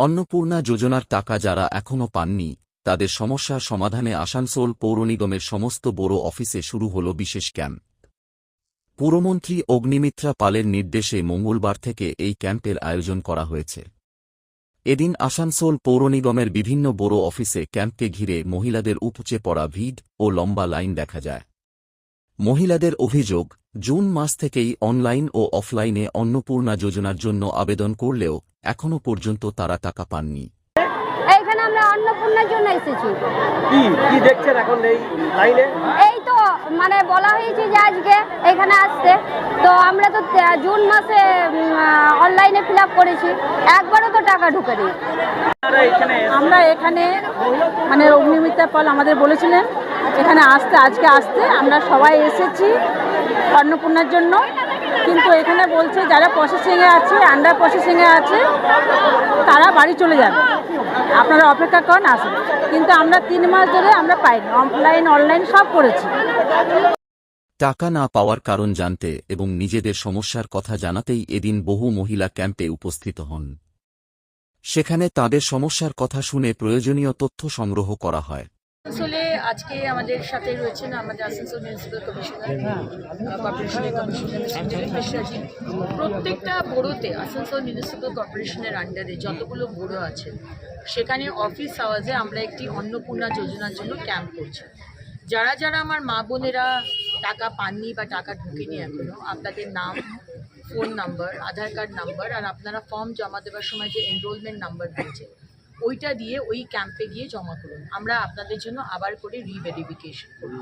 অন্নপূর্ণা যোজনার টাকা যারা এখনও পাননি তাদের সমস্যার সমাধানে আসানসোল পৌর নিগমের সমস্ত বড় অফিসে শুরু হল বিশেষ ক্যাম্প। পুরমন্ত্রী অগ্নিমিত্রা পালের নির্দেশে মঙ্গলবার থেকে এই ক্যাম্পের আয়োজন করা হয়েছে। এদিন আসানসোল পৌর নিগমের বিভিন্ন বড় অফিসে ক্যাম্পকে ঘিরে মহিলাদের উপচে পড়া ভিড় ও লম্বা লাইন দেখা যায়। মহিলাদের অভিযোগ, জুন মাস থেকেই অনলাইন ও অফলাইনে অন্নপূর্ণা যোজনার জন্য আবেদন করলেও এখনও পর্যন্ত তারা টাকা পাননি। এইখানে আমরা অন্নপূর্ণার জন্য এসেছি। কি দেখছেন এখন এই লাইনে? এই তো মানে বলা হয়েছে যে আজকে এখানে আসতে, তো আমরা তো জুন মাসে অনলাইনে ফিল আপ করেছি, একবারও তো টাকা ঢুকেনি। আমরা এখানে মানে অগ্নিমিত্রা পাল আমাদের বলেছিলেন এখানে আসতে, আজকে আসতে আমরা সবাই এসেছি অন্নপূর্ণার জন্য। কিন্তু এখানে বলছে যারা প্রসেসিংয়ে আছে, আন্ডার প্রসেসিংয়ে আছে, তারা বাড়ি চলে যাবে, আপনারা অপেক্ষা করেন আসেন। কিন্তু আমরা 3 মাস ধরে আমরা পাইনি, অফলাইন অনলাইন সব করেছি। টাকা না পাওয়ার কারণ জানতে এবং নিজেদের সমস্যার কথা জানাতেই এদিন বহু মহিলা ক্যাম্পে উপস্থিত হন। সেখানে তাদের সমস্যার কথা শুনে প্রয়োজনীয় তথ্য সংগ্রহ করা হয়। আসলে আজকে আমাদের সাথে রয়েছেন আমাদের আসানসোল মিউনিসিপ্যাল কর্পোরেশনের কমিশনার মিস্টার। প্রত্যেকটা বোরোতে আসানসোল মিউনিসিপ্যাল কর্পোরেশনের আন্ডারে যতগুলো বোরো আছে সেখানে অফিস আওয়াজে আমরা একটি অন্নপূর্ণা যোজনার জন্য ক্যাম্প করছি। যারা যারা আমার মা বোনেরা টাকা পাননি বা টাকা ঢুকেনি এখনও, আপনাদের নাম, ফোন নাম্বার, আধার কার্ড নাম্বার আর আপনারা ফর্ম জমা দেওয়ার সময় যে এনরোলমেন্ট নাম্বার দিয়েছে ওইটা দিয়ে ওই ক্যাম্পে গিয়ে জমা করুন। আমরা আপনাদের জন্য আবার করে রিভেরিফিকেশন করব।